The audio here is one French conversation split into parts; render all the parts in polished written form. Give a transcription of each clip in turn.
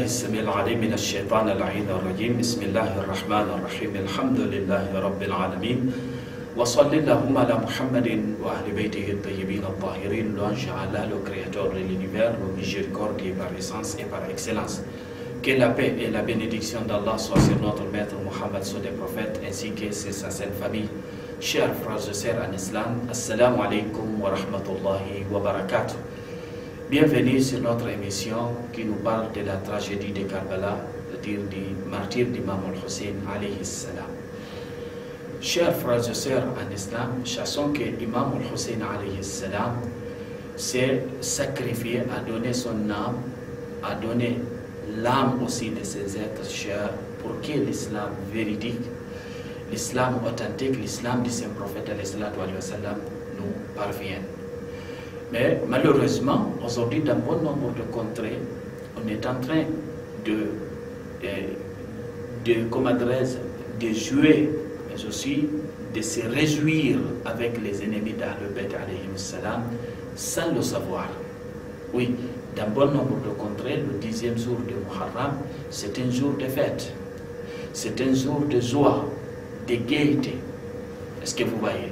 بالله السميع العليم من الشيطان اللعين الرجيم بسم الله الرحمن الرحيم الحمد لله رب العالمين وصل اللهم على محمد وأهل بيته الطيبين الطاهرين louange à Allah le créateur de l'univers le miséricordieux par essence et par excellence. Que la paix et la bénédiction d'Allah soient sur notre maître Mohammed, sur des prophètes ainsi que sur sa sainte famille. Chers frères et sœurs en islam, assalamu alaikum wa rahmatullahi wa barakatuh. Bienvenue sur notre émission qui nous parle de la tragédie de Karbala, c'est-à-dire du martyr d'Imam al-Hussein alayhi salam. Chers frères et sœurs en islam, sachons que Imam al-Hussein alayhi salam s'est sacrifié, a donné son âme, a donné l'âme aussi de ses êtres chers pour que l'islam véridique, l'islam authentique, l'islam du saint prophète alayhi salam nous parvienne. Mais malheureusement, aujourd'hui, dans bon nombre de contrées, on est en train de jouer, mais aussi de se réjouir avec les ennemis d'Ahlul Bayt alayhim salam, sans le savoir. Oui, dans bon nombre de contrées, le 10e jour de Muharram, c'est un jour de fête, c'est un jour de joie, de gaieté. Est-ce que vous voyez?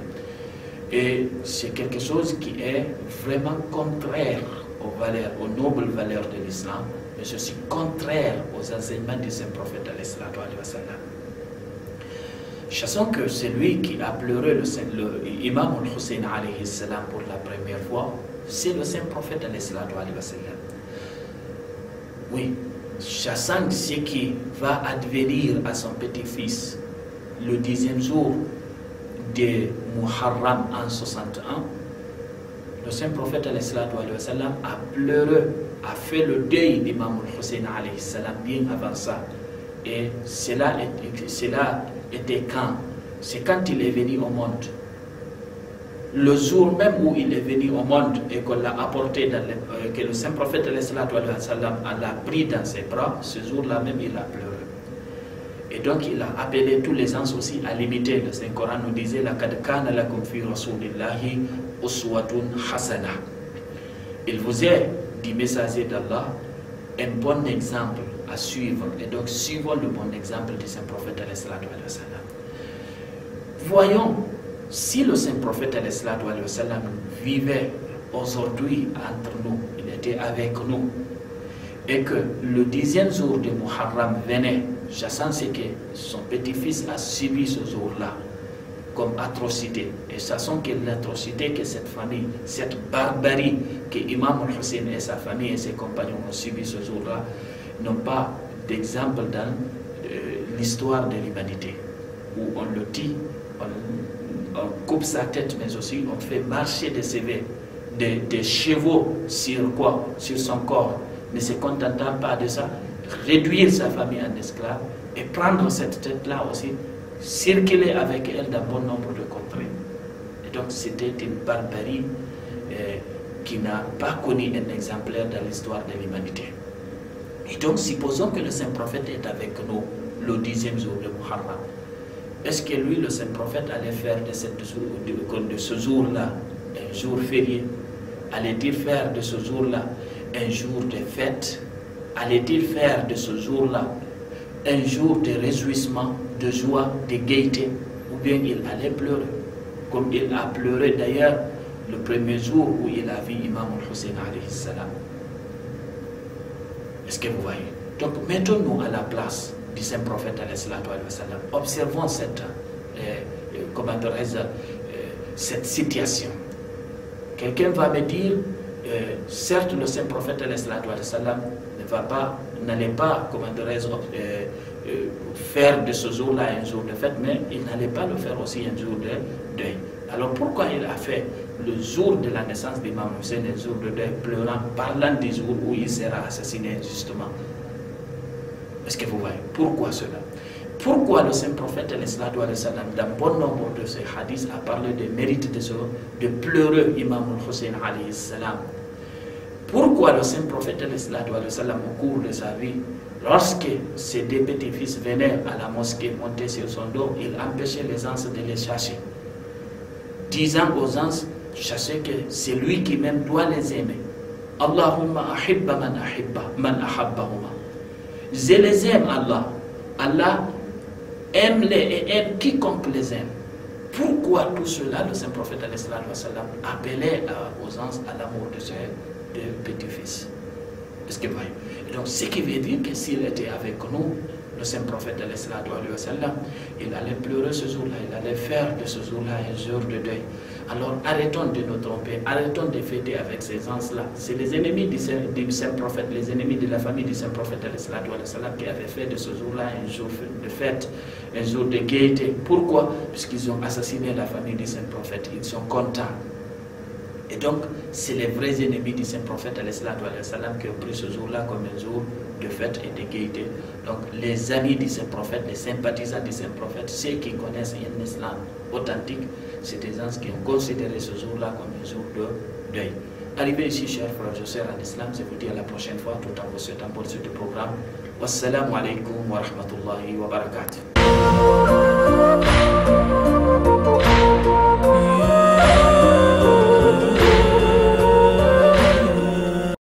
Et c'est quelque chose qui est vraiment contraire aux valeurs, aux nobles valeurs de l'islam, mais aussi contraire aux enseignements du saint prophète alayhi salam. Sachant que celui qui a pleuré l'imam al-Hussein alayhi salam pour la première fois, c'est le saint prophète alayhi salam. Oui, sachant ce qui va advenir à son petit-fils le 10e jour de Muharram en 61, le saint prophète alayhi salam a pleuré, a fait le deuil d'Imam al-Hussein alayhi salam bien avant ça. Et cela était quand? C'est quand il est venu au monde. Le jour même où il est venu au monde et qu'on l'a apporté, que le saint prophète alayhi salam l'a pris dans ses bras, ce jour-là même il a pleuré. Et donc il a appelé tous les gens aussi à l'imiter. Le Saint-Coran nous disait laqad kana lakum fi rasulillahi uswatun hasana. Il vous est, dit messager d'Allah, un bon exemple à suivre. Et donc suivons le bon exemple du Saint-Prophète alayhi salam. Voyons, si le Saint-Prophète alayhi salam vivait aujourd'hui entre nous, il était avec nous, et que le 10e jour de Muharram venait, sachant ce que son petit-fils a subi ce jour-là comme atrocité, et sachant que l'atrocité que cette famille, cette barbarie que Imam al-Hussein et sa famille et ses compagnons ont subi ce jour-là, n'ont pas d'exemple dans l'histoire de l'humanité, où on le tue, on coupe sa tête, mais aussi on fait marcher des chevaux sur quoi? Sur son corps. Ne se contentant pas de ça, réduire sa famille en esclave et prendre cette tête-là aussi, circuler avec elle dans bon nombre de contrées. Et donc c'était une barbarie qui n'a pas connu un exemplaire dans l'histoire de l'humanité. Et donc supposons que le saint prophète est avec nous le 10e jour de Muharram. Est-ce que lui, le saint prophète, allait faire de ce jour-là un jour férié? Allait-il faire de ce jour-là un jour de fête? Allait-il faire de ce jour-là un jour de réjouissement, de joie, de gaieté? Ou bien il allait pleurer, comme il a pleuré d'ailleurs le premier jour où il a vu Imam al-Hussein alayhi salam. Est-ce que vous voyez? Donc mettons-nous à la place du saint prophète alayhi salam. Observons cette situation. Quelqu'un va me dire, certes le saint prophète alayhi salam n'allait pas, faire de ce jour-là un jour de fête, mais il n'allait pas le faire aussi un jour de deuil. Alors pourquoi il a fait le jour de la naissance d'Imam Hussein un jour de deuil, pleurant, parlant du jour où il sera assassiné injustement? Est-ce que vous voyez? Pourquoi cela? Pourquoi le saint prophète dans bon nombre de ses hadiths a parlé des mérites de pleurer Imam al-Hussein alayhi salam? Pourquoi le saint prophète au cours de sa vie, lorsque ses deux petits-fils venaient à la mosquée monter sur son dos, il empêchait les gens de les chercher, disant aux gens, sachez que c'est lui qui même doit les aimer. Allahumma ahibba man ahabbahuma. Je les aime, Allah. Allah aime-les et aime quiconque les aime. Pourquoi tout cela, le saint prophète appelait aux gens à l'amour de ses deux petits-fils? Est-ce que vous voyez? Donc, ce qui veut dire que s'il était avec nous, le saint prophète, il allait pleurer ce jour-là, il allait faire de ce jour-là un jour de deuil. Alors arrêtons de nous tromper, arrêtons de fêter avec ces gens-là. C'est les ennemis du saint prophète, les ennemis de la famille du saint prophète qui avaient fait de ce jour-là un jour de fête, un jour de gaieté. Pourquoi? Puisqu'ils ont assassiné la famille du saint prophète, ils sont contents. Et donc, c'est les vrais ennemis du saint prophète qui ont pris ce jour-là comme un jour de fête et de gaieté. Donc, les amis du saint prophète, les sympathisants du saint prophète, ceux qui connaissent un islam authentique, c'est des gens qui ont considéré ce jour-là comme un jour de deuil. Arrivé ici, chers frères et sœurs en islam, je vous dis à la prochaine fois, tout en vous souhaitant pour ce programme. Wassalamu alaikum wa rahmatullahi wa barakatuh.